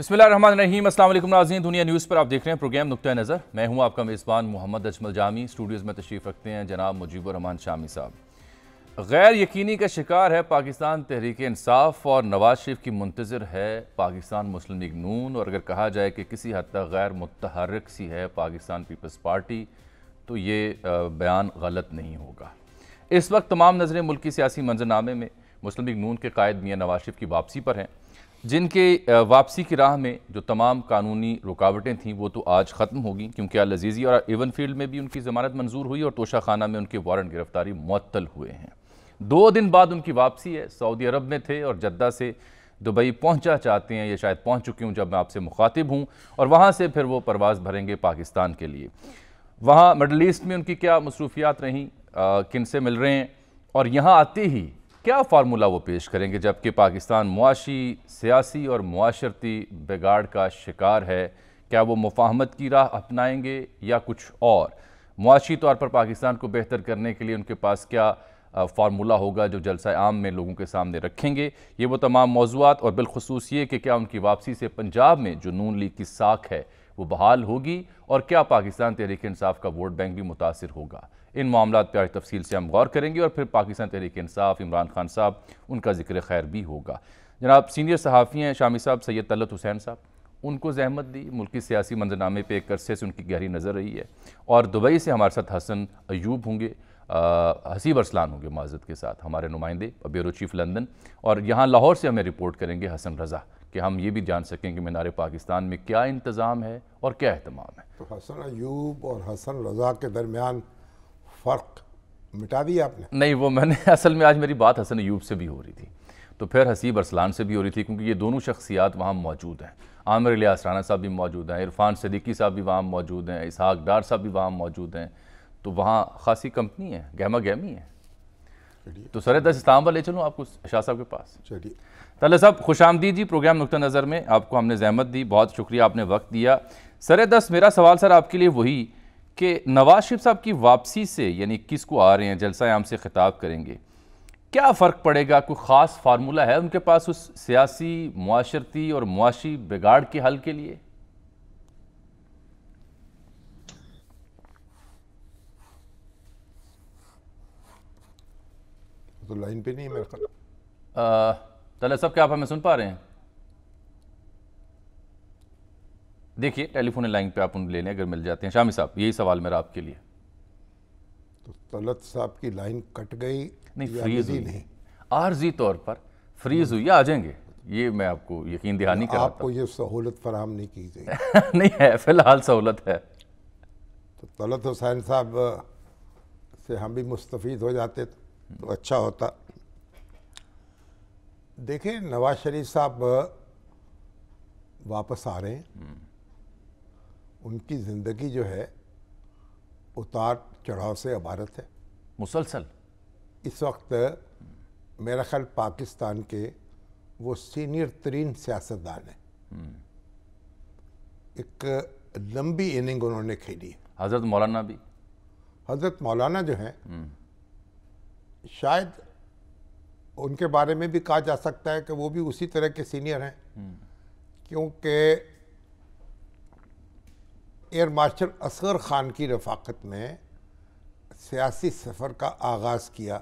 बिस्मिल्लाहिर्रहमानिर्रहीम। अस्सलाम वालेकुम नाज़रीन, दुनिया न्यूज़ पर आप देख रहे हैं प्रोग्राम नुक्ता नज़र। मैं हूं आपका मेज़बान मोहम्मद अजमल जामी। स्टूडियोज़ में तशरीफ़ रखते हैं जनाब मुजीबुर रहमान शामी साहब। गैर यकीनी का शिकार है पाकिस्तान तहरीक इंसाफ और नवाज शरीफ की मुंतज़िर है पाकिस्तान मुस्लिम लीग नून। और अगर कहा जाए कि किसी हद तक गैर मुतहर्रिक सी है पाकिस्तान पीपल्स पार्टी, तो ये बयान गलत नहीं होगा। इस वक्त तमाम नज़रें मुल्क की सियासी मंजरनामे में मुस्लिम लीग नून के कायद मियां नवाज शरीफ की वापसी पर हैं, जिनके वापसी की राह में जो तमाम कानूनी रुकावटें थीं वो तो आज ख़त्म होगी, क्योंकि अल अज़ीज़ी और एवन फील्ड में भी उनकी ज़मानत मंजूर हुई और तोशा खाना में उनके वारंट गिरफ्तारी मुअत्तल हुए हैं। 2 दिन बाद उनकी वापसी है। सऊदी अरब में थे और जद्दा से दुबई पहुंचा चाहते हैं, ये शायद पहुंच चुके हूँ जब मैं आपसे मुखातिब हूँ, और वहाँ से फिर वो परवाज़ भरेंगे पाकिस्तान के लिए। वहाँ मिडल ईस्ट में उनकी क्या मसरूफियात रहीं, किन से मिल रहे हैं, और यहाँ आते ही क्या फार्मूला वो पेश करेंगे, जबकि पाकिस्तान मुआशी, सियासी और मुआशरती बिगाड़ का शिकार है। क्या वो मुफाहमत की राह अपनाएंगे या कुछ और? मुआशी तौर पर पाकिस्तान को बेहतर करने के लिए उनके पास क्या फार्मूला होगा जो जलसा आम में लोगों के सामने रखेंगे? ये वो तमाम मौज़ूआत, और बिलखुसूस ये कि क्या उनकी वापसी से पंजाब में जो नून लीग की साख है वो बहाल होगी, और क्या पाकिस्तान तहरीक इंसाफ का वोट बैंक भी मुतासिर होगा? इन मामलात पर आज तफसील से हम गौर करेंगे, और फिर पाकिस्तान तहरीक इंसाफ, इमरान खान साहब, उनका जिक्र खैर भी होगा। जनाब सीनियर सहाफ़ी हैं शामी साहब, सैयद तलत हुसैन साहब, उनको ज़हमत दी, मुल्की सियासी मंजरनामे पे एक अरसे से उनकी गहरी नज़र रही है। और दुबई से हमारे साथ हसन अयूब होंगे, हसीब अरसलान होंगे माज़रत के साथ, हमारे नुमाइंदे ब्यूरो चीफ लंदन। और यहाँ लाहौर से हमें रिपोर्ट करेंगे हसन रज़ा, कि हम ये भी जान सकें कि मीनार पाकिस्तान में क्या इंतज़ाम है और क्या अहतमाम है। तो हसन अयूब और हसन रज़ा के दरमियान फ़र्क मिटा दिया आपने? नहीं, वो मैंने असल में आज मेरी बात हसन अयूब से भी हो रही थी, तो फिर हसीब अरसलान से भी हो रही थी, क्योंकि ये दोनों शख्सियात वहाँ मौजूद हैं। आमिर इलियास राना साहब भी मौजूद हैं, इरफान सिद्दीकी साहब भी वहाँ मौजूद हैं, इसहाक डार साहब भी वहाँ मौजूद हैं, तो वहाँ खासी कंपनी है, गहमा गहमी है। तो सर दस इस्लाम वाले चलूँ आपको शाह साहब के पास? चलिए। तले साहब खुश आमदीद जी प्रोग्राम नुक्ता नज़र में। आपको हमने ज़हमत दी, बहुत शुक्रिया, आपने वक्त दिया। सर दस मेरा सवाल सर आपके लिए वही कि नवाज शरीफ साहब की वापसी से, यानी 21 को आ रहे हैं, जलसा आम से खिताब करेंगे, क्या फ़र्क पड़ेगा? कोई ख़ास फार्मूला है उनके पास उस सियासी, मुआशरती और मुआशी बिगाड़ के हल के लिए? तो लाइन पे नहीं है मेरे ख्याल। तले साहब, क्या आप हमें सुन पा रहे हैं? देखिए टेलीफोन लाइन पे आप उन ले लें अगर मिल जाते हैं। शामी साहब, यही सवाल मेरा आपके लिए। तो तलत साहब की लाइन कट गई? नहीं, फ्रीज हुई, नहीं आर्जी तौर पर फ्रीज हुई, आ जाएंगे, ये मैं आपको यकीन दहानी कराता हूं। आपको ये सहूलत फराहम नहीं की गई? नहीं है, फिलहाल सहूलत है। तो तलत हुसैन साहब से हम भी मुस्तफ़ीद हो जाते तो अच्छा होता। देखें, नवाज शरीफ साहब वापस आ रहे हैं। उनकी ज़िंदगी जो है उतार चढ़ाव से इबारत है, मुसलसल। इस वक्त मेरा ख्याल पाकिस्तान के वो सीनियर तरीन सियासतदान हैं। एक लंबी इनिंग उन्होंने खेली। हज़रत मौलाना भी, हज़रत मौलाना जो हैं, शायद उनके बारे में भी कहा जा सकता है कि वो भी उसी तरह के सीनियर हैं, क्योंकि एयर मार्शल असगर ख़ान की रफ़ाकत में सियासी सफ़र का आगाज़ किया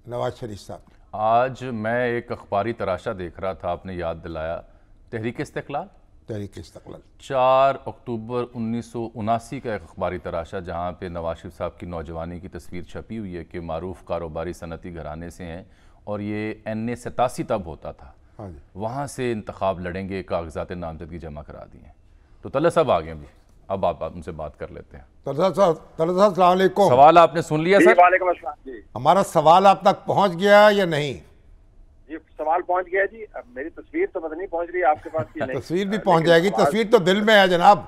नवाज शरीफ साहब ने। आज मैं एक अखबारी तराशा देख रहा था, आपने याद दिलाया, तहरीक इस्तिक़लाल, तहरीक इस्तिक़लाल 4 अक्टूबर 1979 का एक अखबारी तराशा, जहाँ पे नवाज शरीफ साहब की नौजवानी की तस्वीर छपी हुई है कि मारूफ कारोबारी सनती घराने से हैं, और ये NA 87 तब होता था। हाँ जी। वहाँ से इंतखाब लड़ेंगे, कागजात नामजदगी जमा करा दिए। तो तले साहब आ गए भी, अब आप उनसे बात कर लेते हैं। तलत साहब, अस्सलाम वालेकुम। सवाल आपने सुन लिया सर? वालेकुम अस्सलाम जी। हमारा सवाल आप तक पहुँच गया या नहीं? जी सवाल पहुंच गया जी। अब मेरी तस्वीर तो पता नहीं पहुंच रही आपके पास की नहीं। तस्वीर भी पहुँच जाएगी, तस्वीर तो दिल में है जनाब।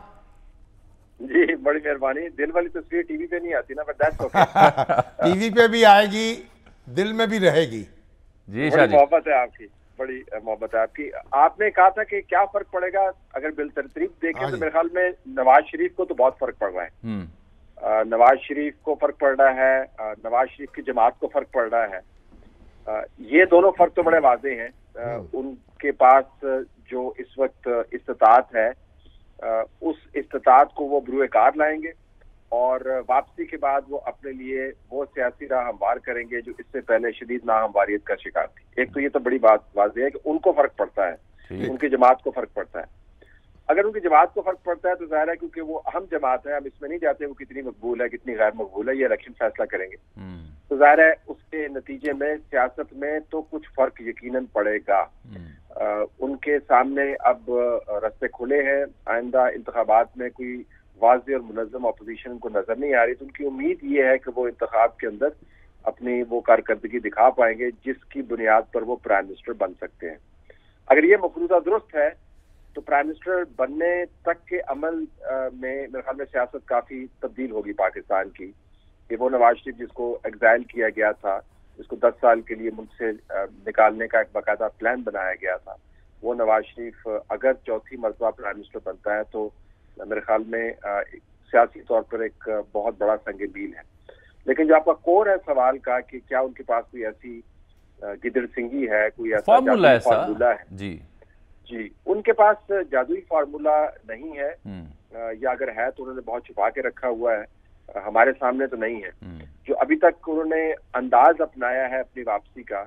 जी बड़ी मेहरबानी। दिल वाली तस्वीर टीवी पे नहीं आती ना, बट दैट्स ओके। टीवी पे भी आएगी, दिल में भी रहेगी। जी बड़ी मोहब्बत है आपकी, बड़ी मोहब्बत है आपकी। आपने कहा था कि क्या फर्क पड़ेगा, अगर बिलतरतीब देखें तो मेरे ख्याल में नवाज शरीफ को तो बहुत फर्क पड़ रहा है। नवाज शरीफ को फर्क पड़ रहा है, नवाज शरीफ की जमात को फर्क पड़ रहा है। ये दोनों फर्क तो बड़े वाज़ेह हैं। उनके पास जो इस वक्त इस्तिताअत है, उस इस्तिताअत को वो बरूए कार लाएंगे और वापसी के बाद वो अपने लिए वो सियासी राह हमवार करेंगे जो इससे पहले शदीद नाहमवारियत का शिकार थी। एक तो ये तो बड़ी बात वाज़ेह है कि उनको फर्क पड़ता है, उनकी जमात को फर्क पड़ता है। अगर उनकी जमात को फर्क पड़ता है तो जाहिर है क्योंकि वो अहम जमात है, हम इसमें नहीं जाते वो कितनी मकबूल है कितनी गैर मकबूल है, ये इलेक्शन फैसला करेंगे, तो जाहिर है उसके नतीजे में सियासत में तो कुछ फर्क यकीनन पड़ेगा। उनके सामने अब रास्ते खुले हैं, आइंदा इंतखाबात में कोई वाज़ेह और मुनज़्ज़म अपोजिशन को नजर नहीं आ रही, तो उनकी उम्मीद ये है कि वो इंतखाब के अंदर अपनी वो कारकर्दगी दिखा पाएंगे जिसकी बुनियाद पर वो प्राइम मिनिस्टर बन सकते हैं। अगर ये मफरूज़ा दुरुस्त है तो प्राइम मिनिस्टर बनने तक के अमल में मेरे ख्याल में सियासत काफ़ी तब्दील होगी पाकिस्तान की, कि वो नवाज शरीफ जिसको एग्जाइल किया गया था, जिसको 10 साल के लिए मुल्क से निकालने का एक बाकायदा प्लान बनाया गया था, वो नवाज शरीफ अगर चौथी मरतबा प्राइम मिनिस्टर बनता है तो मेरे ख्याल में सियासी तौर पर एक बहुत बड़ा संग मील है। लेकिन जो आपका कोर है सवाल का कि क्या उनके पास कोई ऐसी गिदड़ सिंगी है, कोई ऐसा फार्मूला है जी, उनके पास जादुई फार्मूला नहीं है, या अगर है तो उन्होंने बहुत छुपा के रखा हुआ है, हमारे सामने तो नहीं है। जो अभी तक उन्होंने अंदाज अपनाया है अपनी वापसी का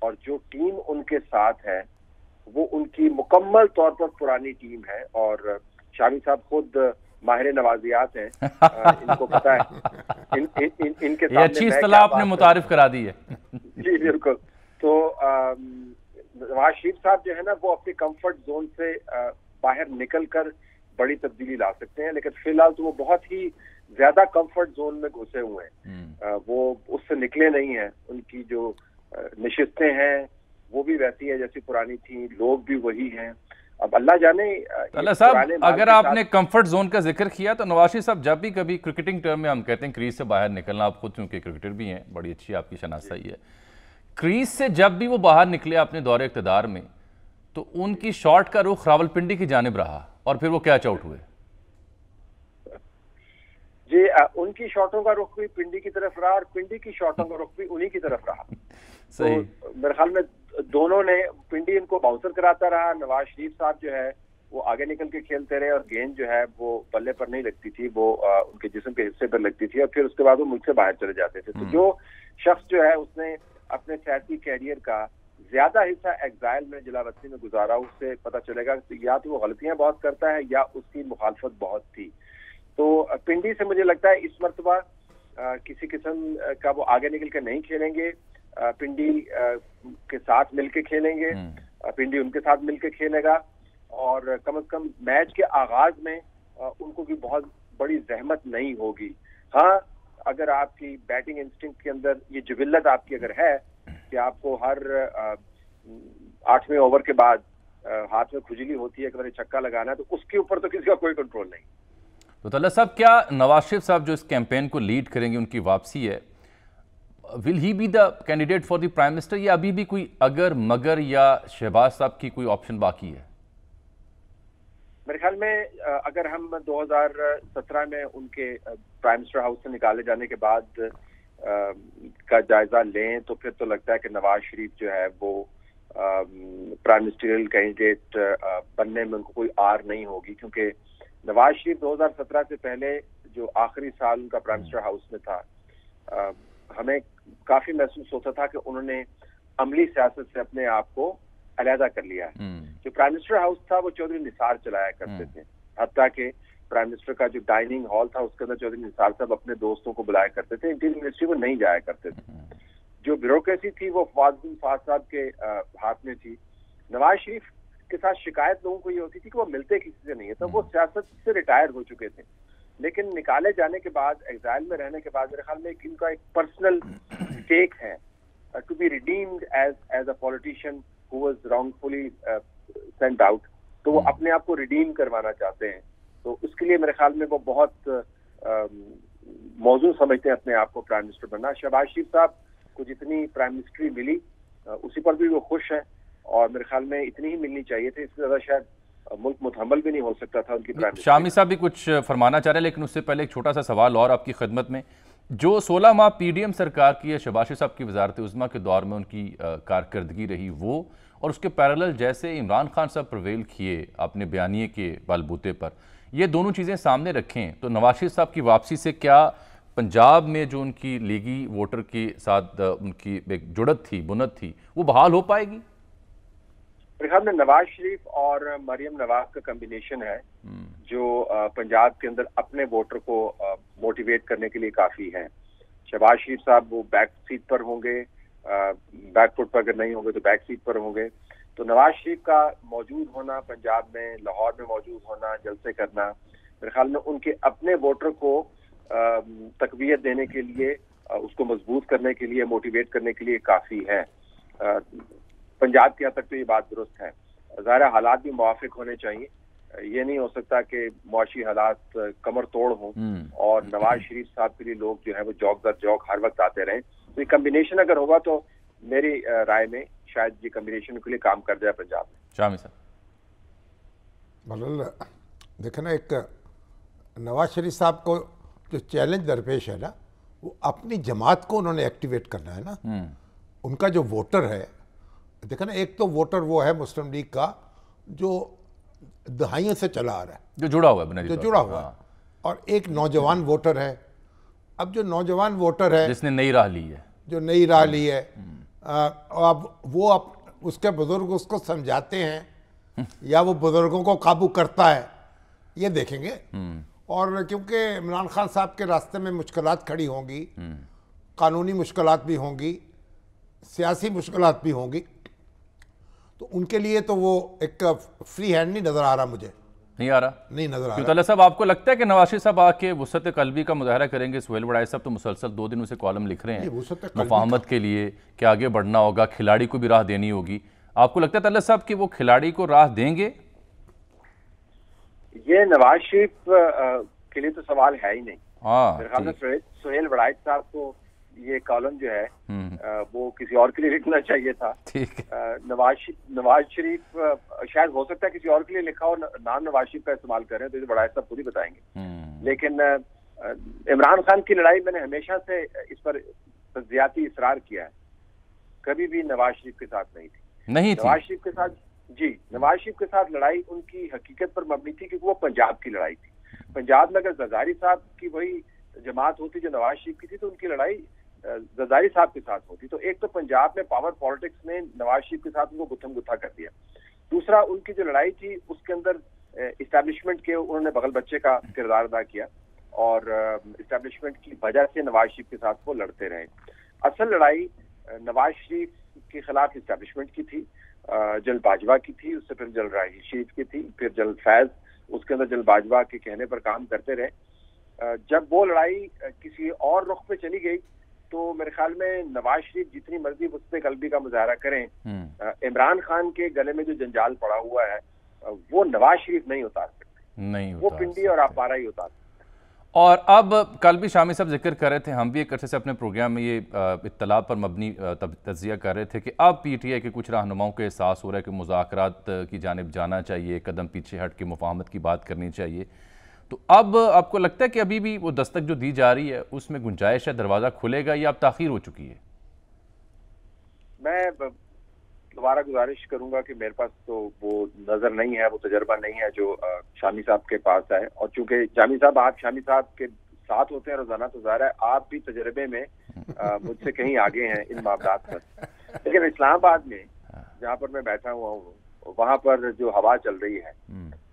और जो टीम उनके साथ है वो उनकी मुकम्मल तौर पर पुरानी टीम है, और शामी साहब खुद माहिर नवाजियात हैं, इनको पता है इनके सामने अच्छी इस्तिलाह आपने मुतारिफ करा दी है। जी बिल्कुल। तो नवाज शरीफ साहब जो है ना वो अपनी कंफर्ट जोन से बाहर निकल कर बड़ी तब्दीली ला सकते हैं, लेकिन फिलहाल तो वो बहुत ही ज्यादा कंफर्ट जोन में घुसे हुए हैं, वो उससे निकले नहीं हैं। उनकी जो नशिस्तें हैं वो भी वैसी है जैसी पुरानी थी, लोग भी वही हैं। अब अल्लाह जाने। साहब अगर आपने कंफर्ट जोन का जिक्र किया तो नवाज शरीफ साहब जब भी कभी क्रिकेटिंग टर्म में हम कहते हैं क्रीज से बाहर निकलना, आप खुद चूंकि क्रिकेटर भी हैं, बड़ी अच्छी आपकी शनाख्त है, क्रीज से जब भी वो बाहर निकले अपने दौरे इक़्तिदार में तो उनकी शॉट का रुख रावलपिंडी की जानिब रहा और फिर वो कैच आउट हुए। जी उनकी शॉटों का रुख भी पिंडी की तरफ रहा और पिंडी की शॉटों का रुख भी उन्हीं की तरफ रहा। सही। तो मेरे ख्याल में दोनों ने, पिंडी इनको बाउंसर कराता रहा, नवाज शरीफ साहब जो है वो आगे निकल के खेलते रहे और गेंद जो है वो बल्ले पर नहीं लगती थी, वो उनके जिस्म के हिस्से पर लगती थी और फिर उसके बाद वो मुल्क से बाहर चले जाते थे। तो जो शख्स जो है उसने अपने सियासी कैरियर का ज्यादा हिस्सा एग्जाइल में जलावतनी में गुजारा, उससे पता चलेगा कि या तो वो गलतियां बहुत करता है या उसकी मुखालफत बहुत थी। तो पिंडी से मुझे लगता है इस मरतबा किसी किस्म का वो आगे निकल कर नहीं खेलेंगे, पिंडी के साथ मिलके खेलेंगे, पिंडी उनके साथ मिलके खेलेगा और कम से कम मैच के आगाज में उनको भी बहुत बड़ी जहमत नहीं होगी। हाँ, अगर आपकी बैटिंग इंस्टिंक्ट के अंदर ये जुबिल्लत आपकी अगर है कि आपको हर 8वें ओवर के बाद हाथ में खुजली होती है कि मैंने छक्का लगाना है, तो उसके ऊपर तो किसी का कोई कंट्रोल नहीं। तो तल्ला साहब, क्या नवाज शरीफ साहब जो इस कैंपेन को लीड करेंगे, उनकी वापसी है, will he be the candidate for the prime minister या अभी भी कोई अगर मगर या शहबाज साहब की कोई ऑप्शन बाकी है? मेरे ख्याल में अगर हम 2017 में उनके प्राइम मिनिस्टर हाउस से निकाले जाने के बाद का जायजा लें तो फिर तो लगता है कि नवाज शरीफ जो है वो प्राइम मिनिस्टरियल कैंडिडेट बनने में उनको कोई आर नहीं होगी, क्योंकि नवाज शरीफ 2017 से पहले जो आखिरी साल उनका प्राइम मिनिस्टर हाउस में था, हमें काफी महसूस होता था कि उन्होंने अमली सियासत से अपने आप को अलहदा कर लिया है। जो प्राइम मिनिस्टर हाउस था वो चौधरी निसार चलाया करते थे, हत्ता कि प्राइम मिनिस्टर का जो डाइनिंग हॉल था उसके अंदर चौधरी निसार साहब अपने दोस्तों को बुलाया करते थे, इंटीरियर मिनिस्ट्री में नहीं जाया करते थे। जो ब्यूरोक्रेसी थी वो फवाद साहब के हाथ में थी। नवाज शरीफ के साथ शिकायत लोगों को ये होती थी कि वो मिलते किसी से नहीं है, तो वो सियासत से रिटायर हो चुके थे, लेकिन निकाले जाने के बाद, एग्जाइल में रहने के बाद मेरे ख्याल में इनका एक पर्सनल स्टेक है to be redeemed as a politician who was wrongfully sent out, तो वो अपने आप को रिडीम करवाना चाहते हैं। तो उसके लिए मेरे ख्याल में वो बहुत मौजूद समझते हैं अपने आप को प्राइम मिनिस्टर बनना। शहबाज शरीफ साहब को जितनी प्राइम मिनिस्ट्री मिली उसी पर भी वो खुश हैं और मेरे ख्याल में इतनी ही मिलनी चाहिए थी, इससे ज्यादा शायद मुल्क मुतहम्मल भी नहीं हो सकता था उनकी प्राइम मिनिस्ट्री। शामी साहब भी कुछ फरमाना चाह रहे हैं, लेकिन उससे पहले एक छोटा सा सवाल और आपकी खिदमत में। जो 16 माह PDM सरकार की या शहबाज शरीफ साहब की वजारत उज़्मा के दौर में उनकी कारकर्दगी रही वो, اور اس کے پیرالل جیسے عمران خان صاحب پرویل کیے اپنے بیانیے کے بالبوتے پر، یہ دونوں چیزیں سامنے رکھیں تو نواز شریف صاحب کی واپسی سے کیا پنجاب میں جو ان کی لیگی ووٹر کے ساتھ ان کی ایک جڑت تھی، بنت تھی، وہ بحال ہو پائے گی؟ میرے خیال میں نواز شریف اور مریم نواز کا کمبینیشن ہے جو پنجاب کے اندر اپنے ووٹر کو موٹیویٹ کرنے کے لیے کافی ہے. شہباز شریف صاحب وہ بیک سیٹ پر ہوں گے، بیک فٹ پر اگر نہیں ہوں گے تو بیک سیٹ پر ہوں گے. تو نواز شریف کا موجود ہونا پنجاب میں، لاہور میں موجود ہونا، جلسے کرنا، میرے خیال میں ان کے اپنے ووٹر کو تقویت دینے کے لیے، اس کو مضبوط کرنے کے لیے، موٹیویٹ کرنے کے لیے کافی ہے. پنجاب کی حد تک تو یہ بات درست ہے. ظاہر حالات بھی موافق ہونے چاہیے. یہ نہیں ہو سکتا کہ معاشی حالات کمر توڑ ہوں اور نواز شریف صاحب کے لیے لوگ جو ہے وہ جوک در جوک ہر وقت آتے رہیں. تو یہ کمبینیشن اگر ہوگا تو میری رائے میں شاید یہ کمبینیشن کے لیے کام کر جائے پنجاب میں. شامی صاحب ملال دیکھیں نا، ایک نواز شریف صاحب کو جو چیلنج درپیش ہے نا، وہ اپنی جماعت کو انہوں نے ایکٹیویٹ کرنا ہے نا. ان کا جو ووٹر ہے، دیکھیں نا، ایک تو ووٹر وہ ہے مسلم لیگ کا جو دہائیوں سے چلا آ رہا ہے، جو جڑا ہوا ہے، جو جڑا ہوا ہے، اور ایک نوجوان ووٹر ہے. اب جو نوجوان ووٹر ہے جس نے نئی راہ لی ہے، جو نئی راہ لی ہے، اب وہ اس کے بزرگ اس کو سمجھاتے ہیں یا وہ بزرگوں کو قابو کرتا ہے، یہ دیکھیں گے. اور کیونکہ عمران خان صاحب کے راستے میں مشکلات کھڑی ہوں گی، قانونی مشکلات بھی ہوں گی، سیاسی مشکلات بھی ہوں گی، تو ان کے لیے تو وہ ایک فری ہینڈ نہیں نظر آ رہا. مجھے نہیں آ رہا، نہیں نظر آ کیوں رہا. طلعت صاحب آپ کو لگتا ہے کہ نواز شریف صاحب آ کے وسعت قلبی کا مظاہرہ کریں گے؟ سہیل وڑائے صاحب تو مسلسل 2 دنوں سے کالم لکھ رہے ہیں مفاہمت کے لیے کہ آگے بڑھنا ہوگا، کھلاڑی کو بھی راہ دینی ہوگی. آپ کو لگتا ہے طلعت صاحب کہ وہ کھلاڑی کو راہ دیں گے؟ یہ نواز شریف کے لیے تو سوال ہے ہی نہیں. میرے خیال ہاں، میں سہیل وڑائے صاحب کو یہ کالم جو ہے وہ کسی اور کے لیے لکھنا چاہیے تھا. ٹھیک ہے. نواز شریف شاید ہو سکتا ہے کسی اور کے لیے لکھا ہو، نام نواز شریف کا استعمال کر رہے ہیں تو وڑائے صاحب خود ہی بتائیں گے. لیکن عمران خان کی لڑائی میں نے ہمیشہ سے اس پر زیادتی اصرار کیا ہے، کبھی بھی نواز شریف کے ساتھ نہیں تھی. نواز شریف کے ساتھ نواز شریف کے ساتھ لڑائی ان کی حقیقت پر مبنی تھی کیونکہ وہ پنجاب کی لڑائی تھی. پنجاب میں اگر زرداری صاحب کی وہی جماعت ہوتی جو نواز شریف کی تھی تو ان کی لڑائی زرداری صاحب کے ساتھ ہوتی. تو ایک تو پنجاب میں پاور پالیٹکس نے نواز شریف کے ساتھ ان کو گتھم گتھا کر دیا. دوسرا، ان کی جو لڑائی تھی اس کے اندر اسٹیبلشمنٹ کے انہوں نے بغل بچے کا کردار ادا کیا اور اسٹیبلشمنٹ کی وجہ سے نواز شریف کے ساتھ وہ لڑتے رہے. اصل لڑائی نواز شریف کے خلاف اسٹیبلشمنٹ کی تھی، جنرل باجوہ کی تھی، اس سے پھر جنرل راحیل شریف کی تھی، پھر جنرل فیض، اس کے اندر جنرل باجوہ کے کہنے پر کام کرتے رہے. جب وہ لڑائی کسی اور رخ پہ چلی گئی تو میرے خیال میں نواز شریف جتنی مرضی وسط قلبی کا مظاہرہ کریں، عمران خان کے گلے میں جو جنجال پڑا ہوا ہے وہ نواز شریف نہیں اتار سکتے، وہ پنڈی اور آپارا ہی اتار سکتے. اور اب کل بھی شامی صاحب ذکر کر رہے تھے، ہم بھی ایک عرصے سے اپنے پروگرام میں یہ اطلاع پر مبنی تجزیہ کر رہے تھے کہ اب پی ٹی آئی کے کچھ رہنماؤں کو احساس ہو رہا ہے کہ مذاکرات کی جانب جانا چاہیے، قدم پیچھے ہٹ کے مفاہمت کی بات کرنی چاہیے. تو اب آپ کو لگتا ہے کہ ابھی بھی وہ دستک جو دی جا رہی ہے اس میں گنجائش ہے، دروازہ کھلے گا یا اب تاخیر ہو چکی ہے؟ میں دوبارہ گزارش کروں گا کہ میرے پاس تو وہ نظر نہیں ہے، وہ تجربہ نہیں ہے جو شامی صاحب کے پاس ہے. اور چونکہ شامی صاحب آپ شامی صاحب کے ساتھ ہوتے ہیں روزانہ تو ظاہر ہے آپ بھی تجربے میں مجھ سے کہیں آگے ہیں ان معاملات پر. لیکن اسلام آباد میں جہاں پر میں بیٹھا ہوا ہوں وہاں پر جو ہوا چل رہی ہے،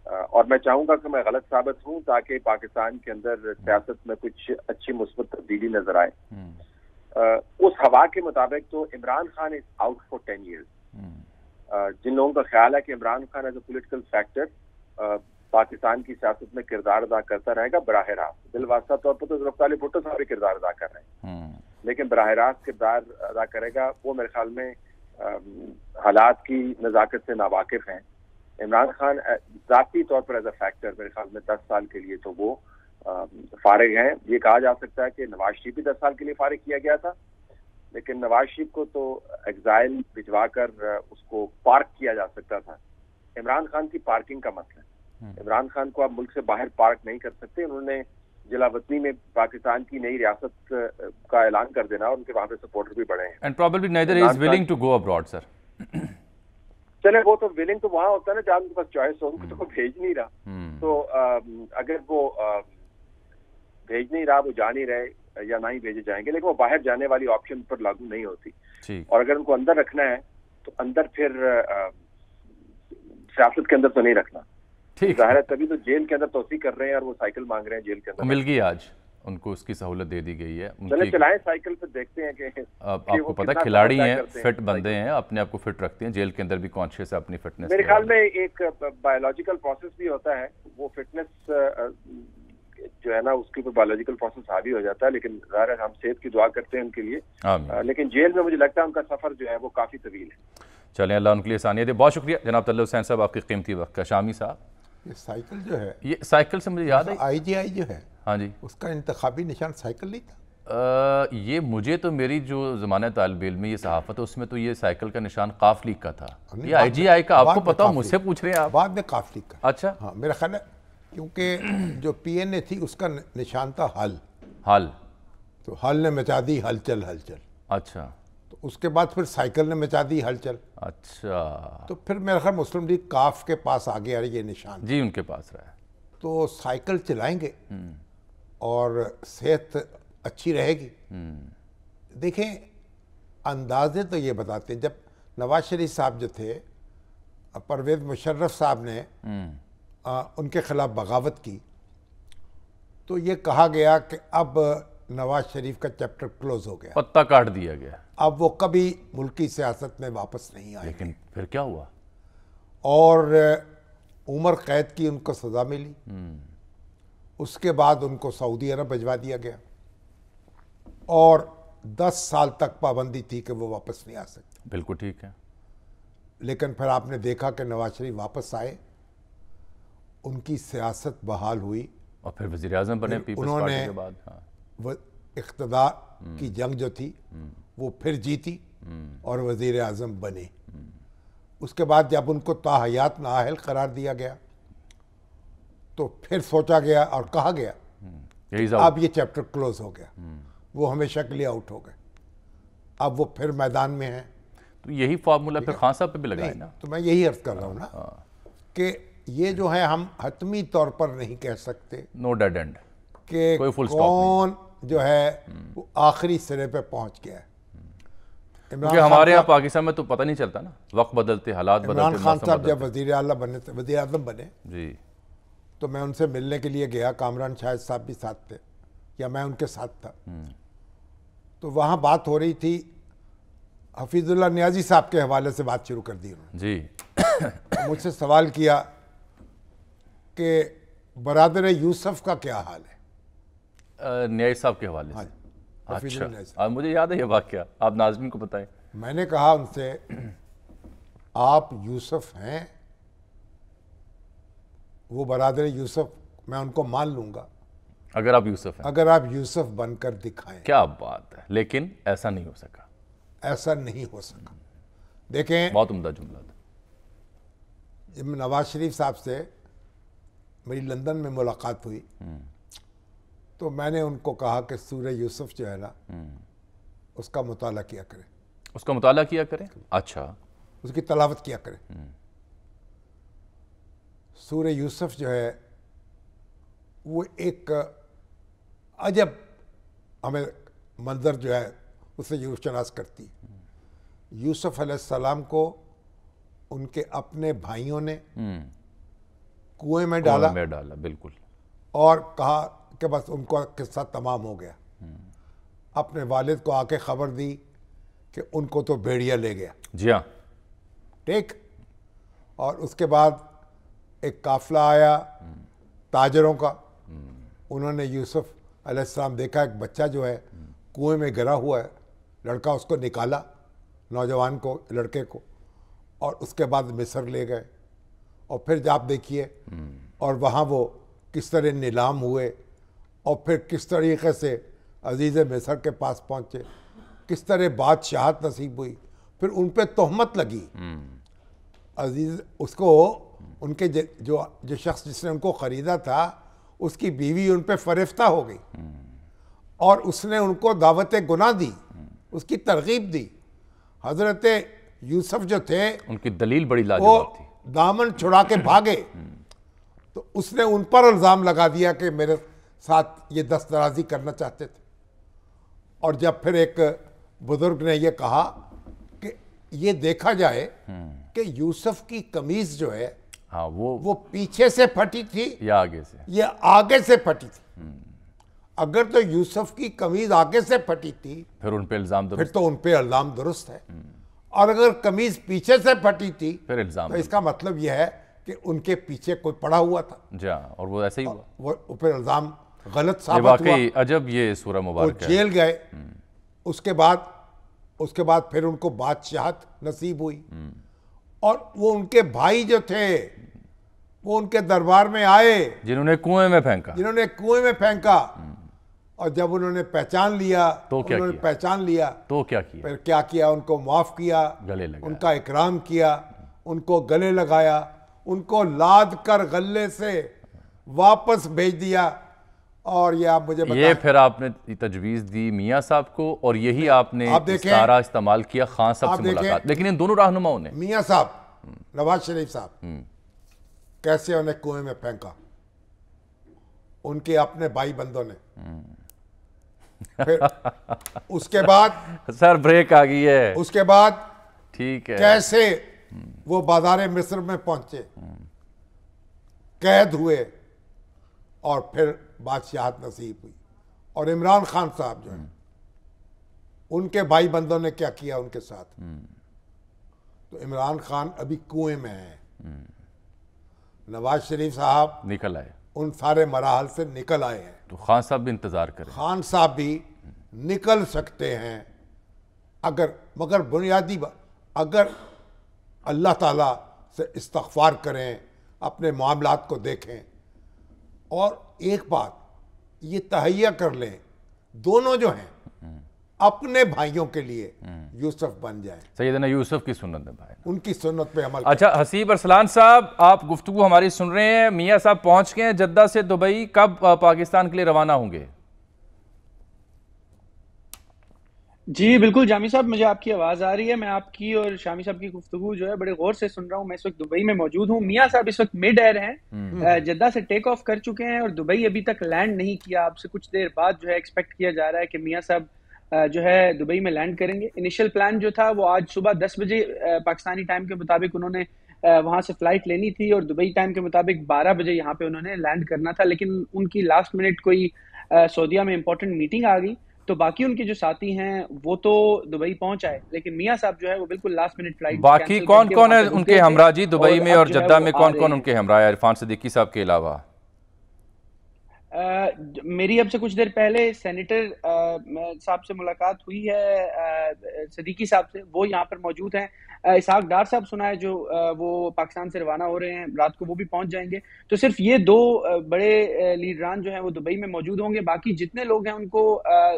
اور میں چاہوں گا کہ میں غلط ثابت ہوں تاکہ پاکستان کے اندر سیاست میں کچھ اچھی مثبت تبدیلی نظر آئے. اس ہوا کے مطابق تو Imran Khan is out for 10 years. جن لوگوں کا خیال ہے کہ Imran Khan as a political factor Pakistan کی سیاست میں کردار ادا کرتا رہے گا، براہ راست بالواسطہ طور پر تو ذوالفقار علی بھٹو صاحب بھی کردار ادا کر رہے ہیں، لیکن براہ راست کردار ادا کرے گا، وہ میرے خیال میں حالات کی نزاکت سے ناواقف ہیں. عمران خان ذاتی طور پر ایز اے فیکٹر میرے خیال میں 10 سال کے لیے تو وہ فارغ ہیں. یہ کہا جا سکتا ہے کہ نواز شریف بھی 10 سال کے لیے فارغ کیا گیا تھا، لیکن نواز شریف کو تو ایگزائل بھجوا کر اس کو پارک کیا جا سکتا تھا. عمران خان کی پارکنگ کا مسئلہ ہے. عمران خان کو آپ ملک سے باہر پارک نہیں کر سکتے. انہوں نے ضلع وطنی میں پاکستان کی نئی ریاست کا اعلان کر دینا اور ان کے وہاں پہ سپورٹر بھی بڑھے ہیں. And probably neither is willing to go abroad, sir. چلے وہ تو ولنگ تو وہاں ہوتا ہے نا جہاں ان کے پاس چوائس ہو, ان کو تو کوئی بھیج نہیں رہا. تو اگر وہ بھیج نہیں رہا, وہ جا نہیں رہے یا نہ ہی بھیجے جائیں گے, لیکن وہ باہر جانے والی آپشن پر لاگو نہیں ہوتی. اور اگر ان کو اندر رکھنا ہے تو اندر پھر سیاست کے اندر تو نہیں رکھنا. ظاہر ہے تبھی تو جیل کے اندر توسیع کر رہے ہیں اور وہ سائیکل مانگ رہے ہیں جیل کے اندر. مل گئی آج ان کو اس کی سہولت دے دی گئی ہے. چلیں چلائیں سائیکل, پہ دیکھتے ہیں کہ آپ کو پتہ ہے کھلاڑی ہیں, فٹ بندے ہیں, اپنے آپ کو فٹ رکھتے ہیں, جیل کے اندر بھی کانشیس ہے اپنی فٹنس. میرے خیال میں ایک بایولوجیکل پروسیس بھی ہوتا ہے, وہ فٹنس جو ہے نا اس کے اوپر بایولوجیکل پروسیس حاوی ہو جاتا ہے. لیکن ظاہر ہے ہم صحت کی دعا کرتے ہیں ان کے لیے, لیکن جیل میں مجھے لگتا ہے ان کا سفر جو ہے وہ کافی طویل ہے. چلیں اللہ ان کے لیے آسانیت دے. بہت شکریہ جناب طلعت حسین صاحب آپ کے قیمتی وقت کا. شامی صاحب, یہ سائیکل جو ہے, یہ سائیکل سے مجھے یاد ہے آئی جی آئی جو ہے, ہاں جی, اس کا انتخابی نشان سائیکل نہیں تھا. یہ مجھے تو میری جو زمانہ طالب علم میں یہ صحافت ہے اس میں تو یہ سائیکل کا نشان قاف لیگ کا تھا. یہ آئی جی آئی کا آپ کو پتا ہو, مجھ سے پوچھ رہے ہیں آپ. بعد میں قاف لیگ کا. اچھا, ہاں میرا خیال ہے کیونکہ جو پی این اے تھی اس کا نشان تھا ہل. ہل, تو ہل نے مچا دی ہلچل ہلچل. اچھا, تو اس کے بعد پھر سائیکل نے مچا دی ہلچل. اچھا, تو پھر میرا خیال مسلم لیگ کاف کے پاس آ گیا یہ نشان. جی ان کے پاس رہا ہے. تو سائیکل چلائیں گے اور صحت اچھی رہے گی. دیکھیں اندازے تو یہ بتاتے ہیں, جب نواز شریف صاحب جو تھے, پرویز مشرف صاحب نے ان کے خلاف بغاوت کی, تو یہ کہا گیا کہ اب نواز شریف کا چیپٹر کلوز ہو گیا, پتہ کاٹ دیا گیا, اب وہ کبھی ملکی سیاست میں واپس نہیں آئے. لیکن پھر کیا ہوا؟ اور عمر قید کی ان کو سزا ملی. اس کے بعد ان کو سعودی عرب بھجوا دیا گیا اور 10 سال تک پابندی تھی کہ وہ واپس نہیں آ سکتے. بالکل ٹھیک ہے. لیکن پھر آپ نے دیکھا کہ نواز شریف واپس آئے, ان کی سیاست بحال ہوئی اور پھر وزیر اعظم بنے پیپلز پارٹی کے بعد. وہ اقتدار کی جنگ جو تھی وہ پھر جیتی اور وزیر اعظم بنے. اس کے بعد جب ان کو تاحیات نااہل قرار دیا گیا تو پھر سوچا گیا اور کہا گیا اب یہ چیپٹر کلوز ہو گیا, وہ ہمیشہ کے لیے آؤٹ ہو گئے, اب وہ پھر میدان میں ہیں. تو یہی فارمولا پھر خان صاحب پہ بھی لگا ہے نا. تو میں یہی عرض کر رہا ہوں نا کہ یہ جو ہے ہم حتمی طور پر نہیں کہہ سکتے نو ڈیڈ اینڈ کہ کون جو ہے وہ آخری سرے پہ پہنچ گیا ہے. کیونکہ ہمارے یہاں پاکستان میں تو پتہ نہیں چلتا نا, وقت بدلتے, حالات بدلتے. عمران خان صاحب جب وزیر اعظم بنے جی, تو میں ان سے ملنے کے لیے گیا, کامران شاہد صاحب بھی ساتھ تھے یا میں ان کے ساتھ تھا. تو وہاں بات ہو رہی تھی, حفیظ اللہ نیازی صاحب کے حوالے سے بات شروع کر دی انہوں نے. جی, مجھ سے سوال کیا کہ برادر یوسف کا کیا حال ہے نیازی صاحب کے حوالے سے. اچھا, مجھے یاد ہے یہ واقعہ, آپ ناظرین کو بتائیں. میں نے کہا ان سے, آپ یوسف ہیں, وہ برادر یوسف میں ان کو مان لوں گا اگر آپ یوسف ہیں, اگر آپ یوسف بن کر دکھائیں. کیا بات ہے, لیکن ایسا نہیں ہو سکا. ایسا نہیں ہو سکا. دیکھیں بہت عمدہ جملہ تھا. جب نواز شریف صاحب سے میری لندن میں ملاقات ہوئی تو میں نے ان کو کہا کہ سورہ یوسف جو ہے نا اس کا مطالعہ کیا کریں. اس کا مطالعہ کیا کریں. اچھا, اس کی تلاوت کیا کریں. سورہ یوسف جو ہے وہ ایک عجب ہمیں منظر جو ہے اسے روشناس کرتی ہے. یوسف علیہ السلام کو ان کے اپنے بھائیوں نے کنویں میں ڈالا, بالکل, اور کہا کہ بس ان کا قصہ تمام ہو گیا. اپنے والد کو آ کے خبر دی کہ ان کو تو بھیڑیا لے گیا. جی ہاں, ٹھیک. اور اس کے بعد ایک قافلہ آیا تاجروں کا, انہوں نے یوسف علیہ السلام دیکھا ایک بچہ جو ہے کنویں میں گرا ہوا ہے, لڑکا اس کو نکالا, نوجوان کو, لڑکے کو, اور اس کے بعد مصر لے گئے. اور پھر آپ دیکھیے اور وہاں وہ کس طرح نیلام ہوئے اور پھر کس طریقے سے عزیز مصر کے پاس پہنچے, کس طرح بادشاہت نصیب ہوئی. پھر ان پہ تہمت لگی. عزیز اس کو ان کے جو شخص جس نے ان کو خریدا تھا اس کی بیوی ان پہ فریفتہ ہو گئی اور اس نے ان کو دعوت گناہ دی, اس کی ترغیب دی. حضرت यूसुफ जो थे उनकी दलील बड़ी वो लाजवाब थी। दामन छुड़ा के भागे, तो उसने उन पर इल्ज़ाम लगा दिया कि मेरे साथ ये दस्तराजी करना चाहते थे। और जब फिर एक बुजुर्ग ने ये कहा कि ये देखा जाए कि यूसुफ की कमीज जो है हाँ, वो पीछे से फटी थी या आगे से, ये आगे से फटी थी। अगर तो यूसुफ की कमीज आगे से फटी थी फिर उन पे इल्जाम फिर दुरुस्त, तो उन पे इल्जाम दुरुस्त है, और अगर कमीज पीछे से फटी थी फिर इल्जाम तो इसका मतलब यह है कि उनके पीछे कोई पड़ा हुआ था, जी हाँ, और वो ऐसे ही हुआ। वो फिर इल्जाम गलत ये साबित हुआ, वाकई अजब ये सूरह वो मुबारक है। जेल गए। उसके बाद फिर उनको बादशाहत नसीब हुई, और वो उनके भाई जो थे वो उनके दरबार में आए, जिन्होंने कुएं में फेंका, जिन्होंने कुएं में फेंका, और जब उन्होंने पहचान लिया तो क्या उन्होंने किया? पहचान लिया तो क्या किया? फिर क्या किया, उनको माफ किया, गले लगाया। उनका इकराम किया, उनको गले लगाया, उनको लाद कर गले से वापस भेज दिया। और ये आप मुझे ये बताएं, फिर आपने तजवीज़ दी मियाँ साहब को, और यही आपने आप देखें, इस्तारा इस्तेमाल किया खान साहब आप से देखें, मुलाकात। लेकिन इन दोनों रहनुमाओं ने मियाँ साहब, नवाज शरीफ साहब कैसे उन्हें कुएं में फेंका, उनके अपने भाई बंदों ने। फिर उसके बाद सर ब्रेक आ गई है, उसके बाद ठीक है, कैसे वो बाजार मिस्र में पहुंचे, कैद हुए, और फिर बादशाहत नसीब हुई। और इमरान खान साहब जो हैं, उनके भाई बंदों ने क्या किया उनके साथ। तो इमरान खान अभी कुएं में है, नवाज शरीफ साहब निकल आए, उन सारे मराहल से निकल आए हैं। तो खान साहब भी इंतजार करें। खान साहब भी निकल सकते हैं अगर, मगर बुनियादी अगर अल्लाह ताला से इस्तग़फ़ार करें, अपने मामलात को देखें, और एक बात ये तहैया कर लें, दोनों जो हैं अपने भाइयों के लिए यूसुफ बन जाएं, सैयदना यूसुफ की सुन्नत है भाई। उनकी सुन्नत पे अमल अच्छा, हसीब अरसलान साहब, आप गुफ्तगू हमारी सुन रहे हैं। मियाँ साहब पहुंच गए हैं जद्दा से दुबई, कब पाकिस्तान के लिए रवाना होंगे? जी बिल्कुल जामी साहब, मुझे आपकी आवाज़ आ रही है। मैं आपकी और शामी साहब की गुफ्तगू जो है बड़े गौर से सुन रहा हूँ। मैं इस वक्त दुबई में मौजूद हूँ। मियाँ साहब इस वक्त मिड एयर हैं, जद्दा से टेक ऑफ कर चुके हैं और दुबई अभी तक लैंड नहीं किया। आपसे कुछ देर बाद जो है एक्सपेक्ट किया जा रहा है कि मियाँ साहब जो है दुबई में लैंड करेंगे। इनिशियल प्लान जो था वो आज सुबह 10 बजे पाकिस्तानी टाइम के मुताबिक उन्होंने वहाँ से फ्लाइट लेनी थी, और दुबई टाइम के मुताबिक 12 बजे यहाँ पे उन्होंने लैंड करना था। लेकिन उनकी लास्ट मिनट कोई सऊदीया में इंपॉर्टेंट मीटिंग आ गई, तो बाकी उनके जो साथी हैं वो तो दुबई पहुंच आए, लेकिन मियाँ साहब जो है वो बिल्कुल लास्ट मिनट फ्लाइट। बाकी कौन कौन है उनके हमरा जी दुबई में और जद्दा में? कौन कौन उनके हमरा है इरफान सिद्दीकी साहब के अलावा? मेरी अब से कुछ देर पहले सेनेटर साहब से मुलाकात हुई है, सिद्दीकी साहब से, वो यहाँ पर मौजूद हैं। इसहाक डार साहब सुना है जो वो पाकिस्तान से रवाना हो रहे हैं, रात को वो भी पहुंच जाएंगे। तो सिर्फ ये दो बड़े लीडरान जो हैं वो दुबई में मौजूद होंगे। बाकी जितने लोग हैं उनको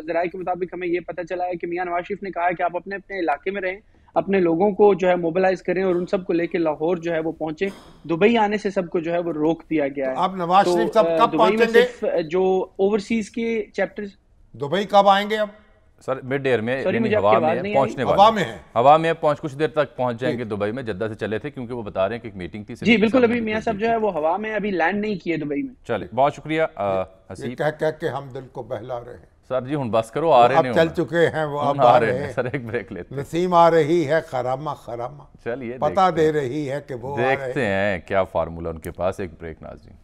ज़राए के मुताबिक हमें ये पता चला है कि मियां नवाज शरीफ ने कहा है कि आप अपने अपने इलाके में रहें, अपने लोगों को जो है मोबिलाइज करें, और उन सबको लेके लाहौर जो है वो पहुंचे। दुबई आने से सबको जो है वो रोक दिया गया है। अब नवाज शरीफ साहब कब दुबई में पहुंचेंगे? सिर्फ जो ओवरसीज के चैप्टर्स। दुबई कब आएंगे? अब सर मिड एयर में, Sorry, यानी मुझे हवा आपकी में आवाज़ है, नहीं पहुंचने आई। वाले हवा में है, हवा में पहुंच कुछ देर तक पहुंच जाएंगे दुबई में। जद्दा से चले थे क्योंकि वो बता रहे हैं कि एक मीटिंग थी। जी बिल्कुल, अभी मियाँ साहब जो है वो हवा में, अभी लैंड नहीं किए दुबई में। चले, बहुत शुक्रिया ये हसीब। कह कह के हम दिल को बहला रहे हैं। सर जी हुन बस करो, आ रहे अब नहीं चल होना। चुके हैं वो, अब आ आ रहे रहे हैं। हैं। सर एक ब्रेक लेते हैं। नसीम आ रही है, खरामा खरामा चलिए पता दे रही है कि वो आ रहे देखते हैं क्या फार्मूला उनके पास। एक ब्रेक नाज़रीन।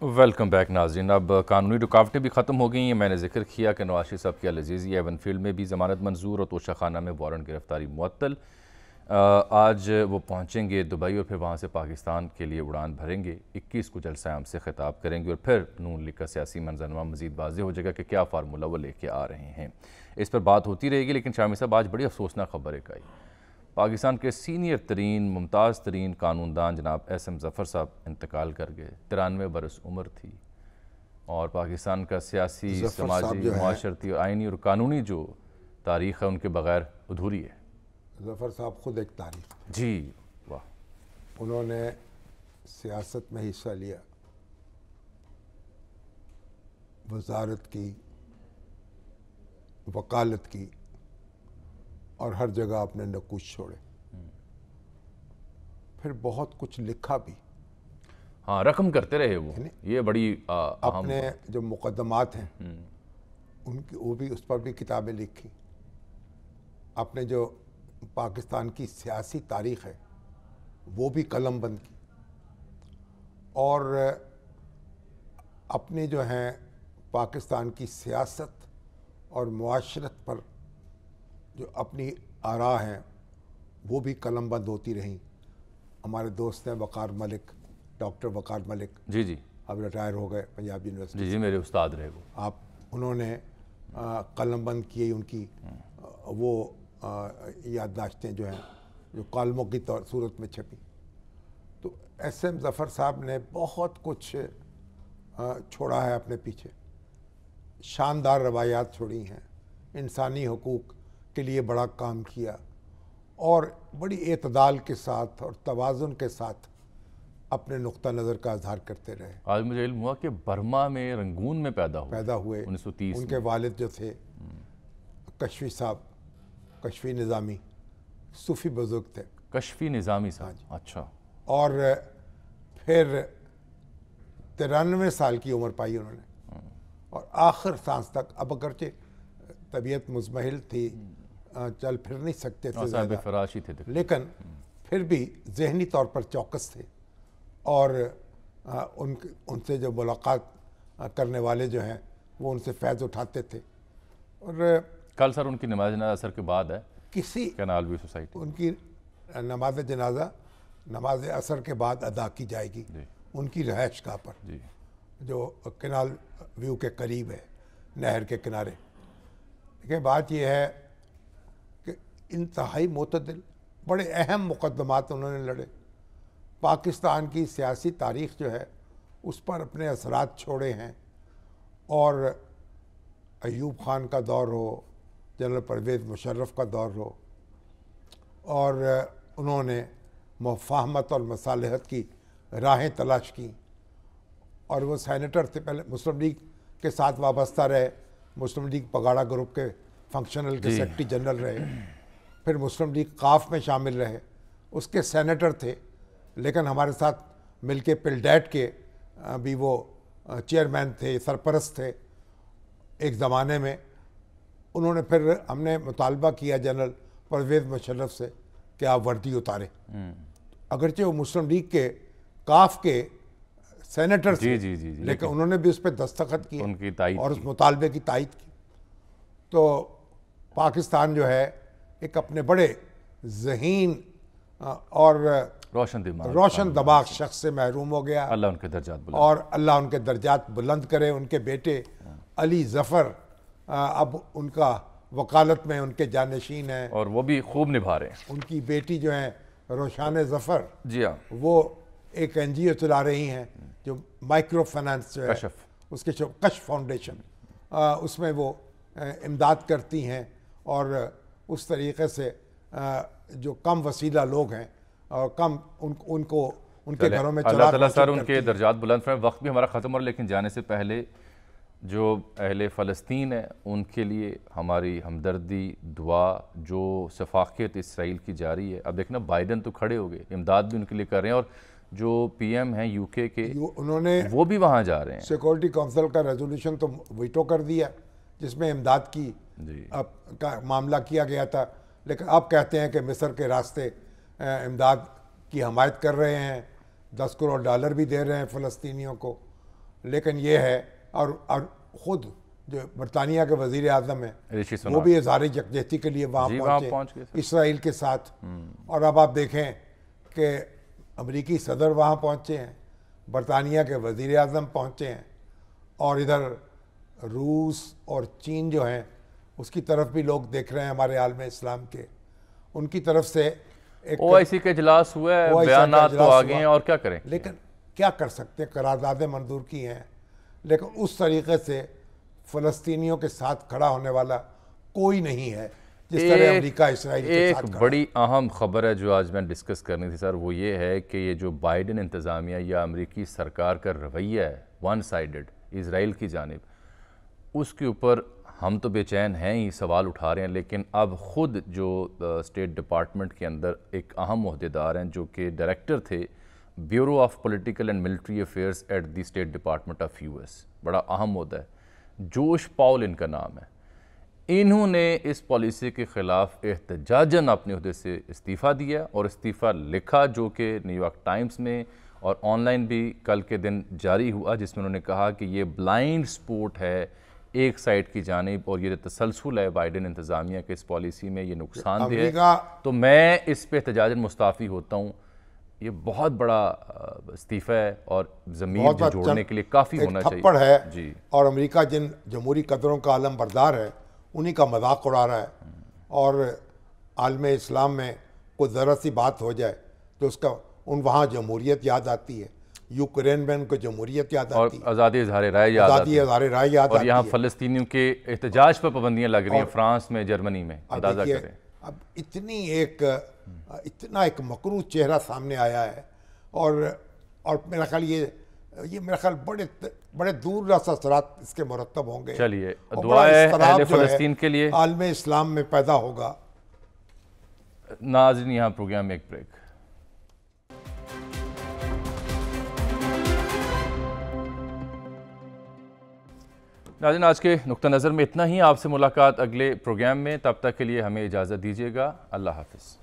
वेलकम बैक नाज़रीन। अब कानूनी रुकावटें भी ख़त्म हो गई हैं। मैंने जिक्र किया कि नवाज शरीफ साहब की अल-अज़ीज़ एवन फील्ड में भी ज़मानत मंजूर और तोशा खाना में वारंट गिरफ्तारी मुअत्तल। आज वो पहुंचेंगे दुबई और फिर वहां से पाकिस्तान के लिए उड़ान भरेंगे। 21 को जलसा-ए-आम से खिताब करेंगे और फिर नून लीग का सियासी मंजरनामा मज़ीद वाज़ेह हो जाएगा कि क्या फार्मूला वो लेके आ रहे हैं। इस पर बात होती रहेगी। लेकिन शामी साहब, आज बड़ी अफसोसनाक खबर एक आई। पाकिस्तान के सीनियर तरीन मुमताज़ तरीन कानूनदान जनाब SM ज़फ़र साहब इंतकाल कर गए। 93 बरस उम्र थी और पाकिस्तान का सियासी, समाजी, मुआशरती और आइनी और कानूनी जो तारीख़ है उनके बग़ैर अधूरी है। ज़फ़र साहब खुद एक तारीख जी, वाह। उन्होंने सियासत में हिस्सा लिया, वजारत की, वकालत की, और हर जगह अपने नकूश छोड़े। फिर बहुत कुछ लिखा भी। हाँ, रकम करते रहे वो, ये बड़ी अपने जो मुकदमात हैं उनकी, वो भी, उस पर भी किताबें लिखी। अपने जो पाकिस्तान की सियासी तारीख़ है वो भी कलम बंद की, और अपने जो हैं पाकिस्तान की सियासत और मुआशरत पर जो अपनी आरा हैं वो भी कलम बंद होती रहीं। हमारे दोस्त हैं वक़ार मलिक, डॉक्टर वक़ार मलिक, जी जी, अब रिटायर हो गए पंजाब यूनिवर्सिटी। जी जी, मेरे उस्ताद रहे वो। उन्होंने कलम बंद किए, उनकी वो याददाश्तें जो हैं, जो कॉलमों की सूरत में छपी। तो एस.एम. ज़फ़र साहब ने बहुत कुछ छोड़ा है अपने पीछे, शानदार रवायात छोड़ी हैं, इंसानी हकूक़ के लिए बड़ा काम किया, और बड़ी एतदाल के साथ और तवाज़ुन के साथ अपने नुक्ता नज़र का इज़हार करते रहे। आज मुझे इल्म हुआ कि बर्मा में, रंगून में पैदा हुए 1930 उनके वालिद जो थे कशफी साहब, कशफी निज़ामी, सूफ़ी बुज़ुर्ग थे। कशफी निज़ामी साहब, अच्छा। और फिर 93 साल की उम्र पाई उन्होंने, और आखिर सांस तक, अब अगरचे तबीयत मुज़महिल थी, चल फिर नहीं सकते थे ज़्यादा, फराशी थे, लेकिन फिर भी ज़हनी तौर पर चौकस थे, और उनसे जो मुलाकात करने वाले जो हैं वो उनसे फैज़ उठाते थे। और कल सर उनकी नमाज जनाजा असर के बाद है किसी कैनाल व्यू सोसाइटी, उनकी नमाज जनाजा नमाज असर के बाद अदा की जाएगी उनकी रहायशगाह पर, जो कैनाल व्यू के करीब है, नहर के किनारे। देखिए, बात यह है कि इंतहाई मोतदिल, बड़े अहम मुकदमात उन्होंने लड़े। पाकिस्तान की सियासी तारीख़ जो है उस पर अपने असरात छोड़े हैं, और अयूब ख़ान का दौर हो, जनरल परवेज़ मुशर्रफ का दौर हो, और उन्होंने मुफ़ाहमत और मसालहत की राहें तलाश की। और वो सैनेटर थे, पहले मुस्लिम लीग के साथ वाबस्ता रहे, मुस्लिम लीग पगाड़ा ग्रुप के फंक्शनल के सेक्रेटरी जनरल रहे, फिर मुस्लिम लीग काफ में शामिल रहे, उसके सेनेटर थे, लेकिन हमारे साथ मिलके पिलडैट के भी वो चेयरमैन थे, सरपरस्त थे एक ज़माने में। उन्होंने फिर, हमने मुतालबा किया जनरल परवेज़ मुशर्रफ से कि आप वर्दी उतारें, अगरचे वो मुस्लिम लीग के काफ के सेनेटर थे, लेकिन उन्होंने भी उस पर दस्तखत किए और उस मुतालबे की तायद की। तो पाकिस्तान जो है एक अपने बड़े ज़हीन और रोशन दिमाग शख्स से महरूम हो गया, अल्लाह उनके दर्जात बुलंद, और अल्लाह उनके दर्जात बुलंद करे। उनके बेटे अली ज़फ़र अब उनका वकालत में उनके जानशीन हैं, और वो भी खूब निभा रहे हैं। उनकी बेटी जो है रोशान ज़फ़र, जी हाँ, वो एक NGO चला रही हैं जो माइक्रो फाइनेंस जो है, उसके कशफ फाउंडेशन, उसमें वो इमदाद करती हैं, और उस तरीक़े से जो कम वसीला लोग हैं और कम उनको उनके घरों में अल्लाह ताला सर उनके दर्जात बुलंद फरमाए। वक्त भी हमारा ख़त्म हो रहा है, लेकिन जाने से पहले जो अहले फ़लस्तीन है उनके लिए हमारी हमदर्दी, दुआ, जो शफ़ाक़त इसराइल की जारी है। अब देखना, बाइडन तो खड़े हो गए, इमदाद भी उनके लिए कर रहे हैं, और जो PM हैं UK के, उन्होंने वो भी वहाँ जा रहे हैं। सिक्योरिटी काउंसिल का रेजोल्यूशन तो वीटो कर दिया जिसमें इमदाद की का मामला किया गया था, लेकिन अब कहते हैं कि मिस्र के रास्ते इमदाद की हमायत कर रहे हैं, $10 करोड़ भी दे रहे हैं फ़लस्तीनियों को। लेकिन ये है, और ख़ुद जो बरतानिया के वज़ीर आज़म हैं वो भी इज़हार यकजहती के लिए वहाँ पहुँचे इसराइल के साथ। और अब आप देखें कि अमरीकी सदर वहाँ पहुँचे हैं, बरतानिया के वज़ीर आज़म पहुँचे हैं, और इधर रूस और चीन जो हैं उसकी तरफ भी लोग देख रहे हैं, हमारे आलम इस्लाम के, उनकी तरफ से एक OIC के इजलास हुआ है, बयानात तो आ गए हैं, और क्या करें। लेकिन क्या कर सकते हैं, करारदादें मंजूर की हैं, लेकिन उस तरीक़े से फ़लस्तीनियों के साथ खड़ा होने वाला कोई नहीं है जिस तरह अमेरिका इसराइल के साथ खड़ा। एक बड़ी अहम खबर है जो आज मैं डिस्कस करनी थी सर, वो ये है कि ये जो बाइडन इंतज़ामिया या अमेरिकी सरकार का रवैया है वन साइडेड इसराइल की जानिब, اس کے اوپر ہم تو بے چین ہیں ہی، سوال اٹھا رہے ہیں، لیکن اب خود جو اسٹیٹ ڈپارٹمنٹ کے اندر ایک اہم عہدیدار ہیں جو کہ ڈائریکٹر تھے bureau of political and military affairs at the state department of US ایس، بڑا اہم عہدہ ہے، جوش پاول ان کا نام ہے، انہوں نے اس پالیسی کے خلاف احتجاجاً اپنے عہدے سے استعفیٰ دیا اور استعفیٰ لکھا، جو کہ نیو یارک ٹائمز میں اور آن لائن بھی کل کے دن جاری ہوا، جس میں انہوں نے کہا کہ یہ بلائنڈ سپورٹ ہے ایک سائٹ کی جانب اور یہ تسلسل ہے بائیڈن انتظامیہ کے اس پالیسی میں، یہ نقصان دہ ہے، تو میں اس پہ احتجاجاً مستعفی ہوتا ہوں۔ یہ بہت بڑا استعفیٰ ہے اور ضمیر جوڑنے کے لیے کافی ہونا چاہیے۔ تھپڑ ہے جی، اور امریکہ جن جمہوری قدروں کا علم بردار ہے انہی کا مذاق اڑا رہا ہے، اور عالم اسلام میں کوئی ذرا سی بات ہو جائے تو اس کا وہاں جمہوریت یاد آتی ہے، یوکرین میں ان کو جمہوریت یاد اور آتی ہے، آزادی اظہار رائے یاد آتی آزادی اظہار رائے یاد اور آتی یہاں ہے۔ فلسطینیوں کے احتجاج پر پابندیاں لگ رہی ہیں فرانس میں، جرمنی میں، اب اندازہ دیکھیے، کریں۔ اب اتنا ایک مکروہ چہرہ سامنے آیا ہے، اور میرا خیال یہ میرا خیال بڑے دور رس اثرات اس کے مرتب ہوں گے۔ چلیے اور دعا بڑا ہے اضطراب اہل جو ہے فلسطین کے لیے۔ عالم اسلام میں پیدا ہوگا۔ ناظرین یہاں پروگرام میں ایک بریک۔ ناظرین آج کے نقطہ نظر میں اتنا ہی، آپ سے ملاقات اگلے پروگرام میں، تب تک کے لیے ہمیں اجازت دیجیے گا، اللہ حافظ۔